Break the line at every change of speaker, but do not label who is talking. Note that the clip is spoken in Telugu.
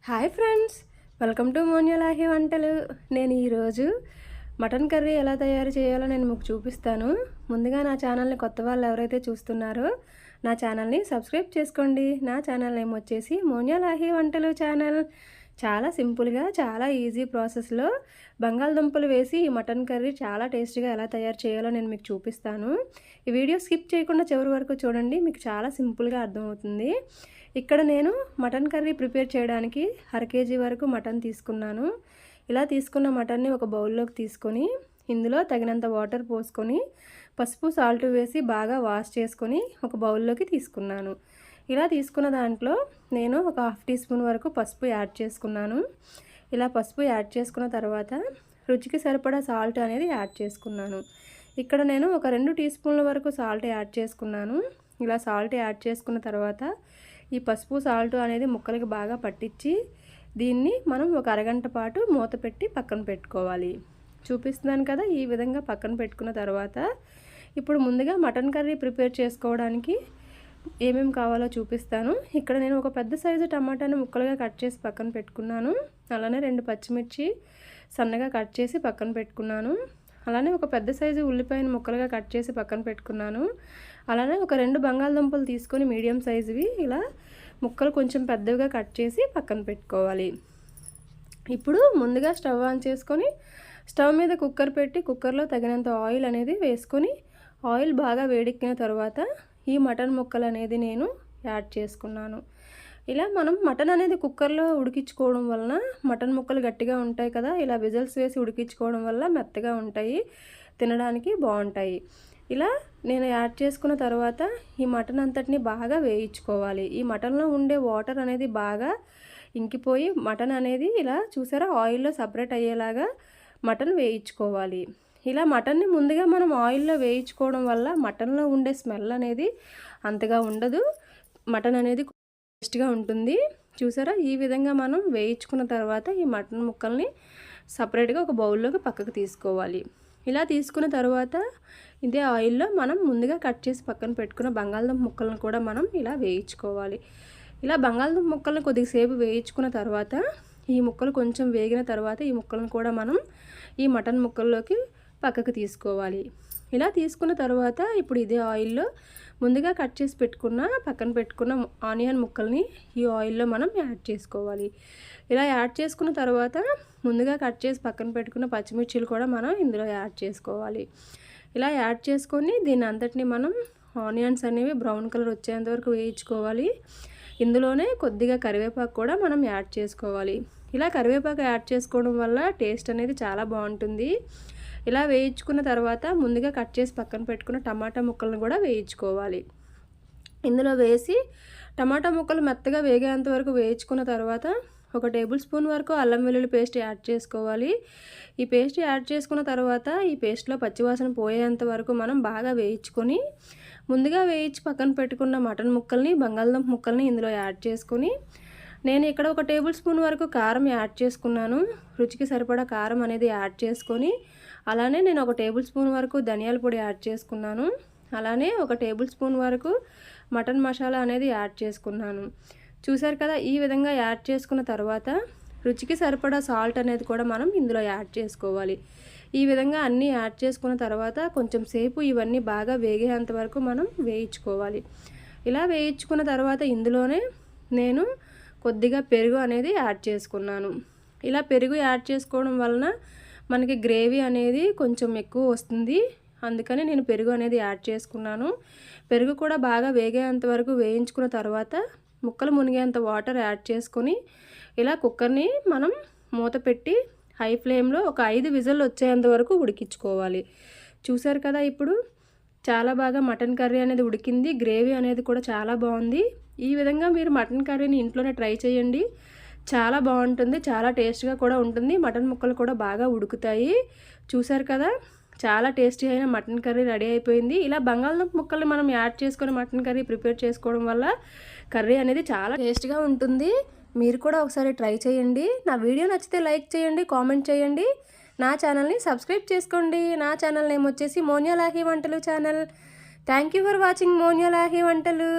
హాయ్ ఫ్రెండ్స్, వెల్కమ్ టు మోన్యలాహి వంటలు. నేను ఈరోజు మటన్ కర్రీ ఎలా తయారు చేయాలో నేను మీకు చూపిస్తాను. ముందుగా నా ఛానల్ని కొత్త వాళ్ళు ఎవరైతే చూస్తున్నారో నా ఛానల్ని సబ్స్క్రైబ్ చేసుకోండి. నా ఛానల్ నేమ్ వచ్చేసి మోన్యలాహి వంటలు ఛానల్. చాలా సింపుల్గా, చాలా ఈజీ ప్రాసెస్లో బంగాళదుంపలు వేసి ఈ మటన్ కర్రీ చాలా టేస్టీగా ఎలా తయారు చేయాలో నేను మీకు చూపిస్తాను. ఈ వీడియో స్కిప్ చేయకుండా చివరి వరకు చూడండి, మీకు చాలా సింపుల్గా అర్థమవుతుంది. ఇక్కడ నేను మటన్ కర్రీ ప్రిపేర్ చేయడానికి 1/2 kg వరకు మటన్ తీసుకున్నాను. ఇలా తీసుకున్న మటన్ని ఒక బౌల్లోకి తీసుకొని ఇందులో తగినంత వాటర్ పోసుకొని పసుపు సాల్ట్ వేసి బాగా వాష్ చేసుకొని ఒక బౌల్లోకి తీసుకున్నాను. ఇలా తీసుకున్న దాంట్లో నేను ఒక 1/2 టీ స్పూన్ వరకు పసుపు యాడ్ చేసుకున్నాను. ఇలా పసుపు యాడ్ చేసుకున్న తర్వాత రుచికి సరిపడా సాల్ట్ అనేది యాడ్ చేసుకున్నాను. ఇక్కడ నేను ఒక 2 టీ స్పూన్ల వరకు సాల్ట్ యాడ్ చేసుకున్నాను. ఇలా సాల్ట్ యాడ్ చేసుకున్న తర్వాత ఈ పసుపు సాల్ట్ అనేది ముక్కలకి బాగా పట్టించి దీన్ని మనం ఒక అరగంట పాటు మూత పెట్టి పక్కన పెట్టుకోవాలి. చూపిస్తున్నాను కదా, ఈ విధంగా పక్కన పెట్టుకున్న తర్వాత ఇప్పుడు ముందుగా మటన్ కర్రీ ప్రిపేర్ చేసుకోవడానికి ఏమేమి కావాలో చూపిస్తాను. ఇక్కడ నేను ఒక పెద్ద సైజు టమాటాను ముక్కలుగా కట్ చేసి పక్కన పెట్టుకున్నాను. అలానే 2 పచ్చిమిర్చి సన్నగా కట్ చేసి పక్కన పెట్టుకున్నాను. అలానే ఒక పెద్ద సైజు ఉల్లిపాయను ముక్కలుగా కట్ చేసి పక్కన పెట్టుకున్నాను. అలానే ఒక 2 బంగాళదుంపలు తీసుకొని మీడియం సైజువి ఇలా ముక్కలు కొంచెం పెద్దవిగా కట్ చేసి పక్కన పెట్టుకోవాలి. ఇప్పుడు ముందుగా స్టవ్ ఆన్ చేసుకొని స్టవ్ మీద కుక్కర్ పెట్టి కుక్కర్లో తగినంత ఆయిల్ అనేది వేసుకొని ఆయిల్ బాగా వేడెక్కిన తర్వాత ఈ మటన్ ముక్కలు అనేది నేను యాడ్ చేసుకున్నాను. ఇలా మనం మటన్ అనేది కుక్కర్లో ఉడికించుకోవడం వలన మటన్ ముక్కలు గట్టిగా ఉంటాయి కదా, ఇలా విజిల్స్ వేసి ఉడికించుకోవడం వల్ల మెత్తగా ఉంటాయి, తినడానికి బాగుంటాయి. ఇలా నేను యాడ్ చేసుకున్న తర్వాత ఈ మటన్ అంతటిని బాగా వేయించుకోవాలి. ఈ మటన్లో ఉండే వాటర్ అనేది బాగా ఇంకిపోయి మటన్ అనేది ఇలా చూసారా ఆయిల్లో సపరేట్ అయ్యేలాగా మటన్ వేయించుకోవాలి. ఇలా మటన్ని ముందుగా మనం ఆయిల్లో వేయించుకోవడం వల్ల మటన్లో ఉండే స్మెల్ అనేది అంతగా ఉండదు, మటన్ అనేది టేస్ట్గా ఉంటుంది. చూసారా, ఈ విధంగా మనం వేయించుకున్న తర్వాత ఈ మటన్ ముక్కల్ని సపరేట్గా ఒక బౌల్లోకి పక్కకు తీసుకోవాలి. ఇలా తీసుకున్న తర్వాత ఇదే ఆయిల్లో మనం ముందుగా కట్ చేసి పక్కన పెట్టుకున్న బంగాళదుంప ముక్కలను కూడా మనం ఇలా వేయించుకోవాలి. ఇలా బంగాళదుంప ముక్కలను కొద్దిసేపు వేయించుకున్న తర్వాత ఈ ముక్కలు కొంచెం వేగిన తర్వాత ఈ ముక్కలను కూడా మనం ఈ మటన్ ముక్కల్లోకి పక్కకు తీసుకోవాలి. ఇలా తీసుకున్న తర్వాత ఇప్పుడు ఇదే ఆయిల్లో ముందుగా కట్ చేసి పక్కన పెట్టుకున్న ఆనియన్ ముక్కల్ని ఈ ఆయిల్లో మనం యాడ్ చేసుకోవాలి. ఇలా యాడ్ చేసుకున్న తర్వాత ముందుగా కట్ చేసి పక్కన పెట్టుకున్న పచ్చిమిర్చిలు కూడా మనం ఇందులో యాడ్ చేసుకోవాలి. ఇలా యాడ్ చేసుకొని దీన్ని అంతటిని మనం ఆనియన్స్ అనేవి బ్రౌన్ కలర్ వచ్చేంత వరకు వేయించుకోవాలి. ఇందులోనే కొద్దిగా కరివేపాకు కూడా మనం యాడ్ చేసుకోవాలి. ఇలా కరివేపాకు యాడ్ చేసుకోవడం వల్ల టేస్ట్ అనేది చాలా బాగుంటుంది. ఇలా వేయించుకున్న తర్వాత ముందుగా కట్ చేసి పక్కన పెట్టుకున్న టమాటా ముక్కలను కూడా వేయించుకోవాలి. ఇందులో వేసి టమాటా ముక్కలు మెత్తగా వేగేంత వరకు వేయించుకున్న తర్వాత ఒక టేబుల్ స్పూన్ వరకు అల్లం వెల్లుల్లి పేస్ట్ యాడ్ చేసుకోవాలి. ఈ పేస్ట్ యాడ్ చేసుకున్న తర్వాత ఈ పేస్ట్లో పచ్చివాసన పోయేంత వరకు మనం బాగా వేయించుకొని ముందుగా వేయించి పక్కన పెట్టుకున్న మటన్ ముక్కల్ని బంగాళదుంప ముక్కల్ని ఇందులో యాడ్ చేసుకొని నేను ఇక్కడ ఒక టేబుల్ స్పూన్ వరకు కారం యాడ్ చేసుకున్నాను. రుచికి సరిపడా కారం అనేది యాడ్ చేసుకొని అలానే నేను ఒక టేబుల్ స్పూన్ వరకు ధనియాల పొడి యాడ్ చేసుకున్నాను. అలానే ఒక టేబుల్ స్పూన్ వరకు మటన్ మసాలా అనేది యాడ్ చేసుకున్నాను. చూసారు కదా, ఈ విధంగా యాడ్ చేసుకున్న తర్వాత రుచికి సరిపడా సాల్ట్ అనేది కూడా మనం ఇందులో యాడ్ చేసుకోవాలి. ఈ విధంగా అన్నీ యాడ్ చేసుకున్న తర్వాత కొంచెం సేపు ఇవన్నీ బాగా వేగేంత వరకు మనం వేయించుకోవాలి. ఇలా వేయించుకున్న తర్వాత ఇందులోనే నేను కొద్దిగా పెరుగు అనేది యాడ్ చేసుకున్నాను. ఇలా పెరుగు యాడ్ చేసుకోవడం వలన మనకి గ్రేవీ అనేది కొంచెం ఎక్కువ వస్తుంది, అందుకని నేను పెరుగు అనేది యాడ్ చేసుకున్నాను. పెరుగు కూడా బాగా వేగేంత వరకు వేయించుకున్న తర్వాత ముక్కలు మునిగేంత వాటర్ యాడ్ చేసుకొని ఇలా కుక్కర్ని మనం మూత పెట్టి హై ఫ్లేమ్లో ఒక 5 విజిల్ వచ్చేంత వరకు ఉడికించుకోవాలి. చూసారు కదా, ఇప్పుడు చాలా బాగా మటన్ కర్రీ అనేది ఉడికింది, గ్రేవీ అనేది కూడా చాలా బాగుంది. ఈ విధంగా మీరు మటన్ కర్రీని ఇంట్లోనే ట్రై చేయండి, చాలా బాగుంటుంది, చాలా టేస్ట్గా కూడా ఉంటుంది. మటన్ ముక్కలు కూడా బాగా ఉడుకుతాయి. చూసారు కదా, చాలా టేస్టీ అయిన మటన్ కర్రీ రెడీ అయిపోయింది. ఇలా బంగాళదుంప ముక్కల్ని మనం యాడ్ చేసుకొని మటన్ కర్రీ ప్రిపేర్ చేసుకోవడం వల్ల కర్రీ అనేది చాలా టేస్ట్గా ఉంటుంది. మీరు కూడా ఒకసారి ట్రై చేయండి. నా వీడియో నచ్చితే లైక్ చేయండి, కామెంట్ చేయండి, నా ఛానల్ని సబ్స్క్రైబ్ చేసుకోండి. నా ఛానల్ నేమ్ వచ్చేసి మోన్యలాహి వంటలు channel. Thank you for watching Monyalahi వంటలు.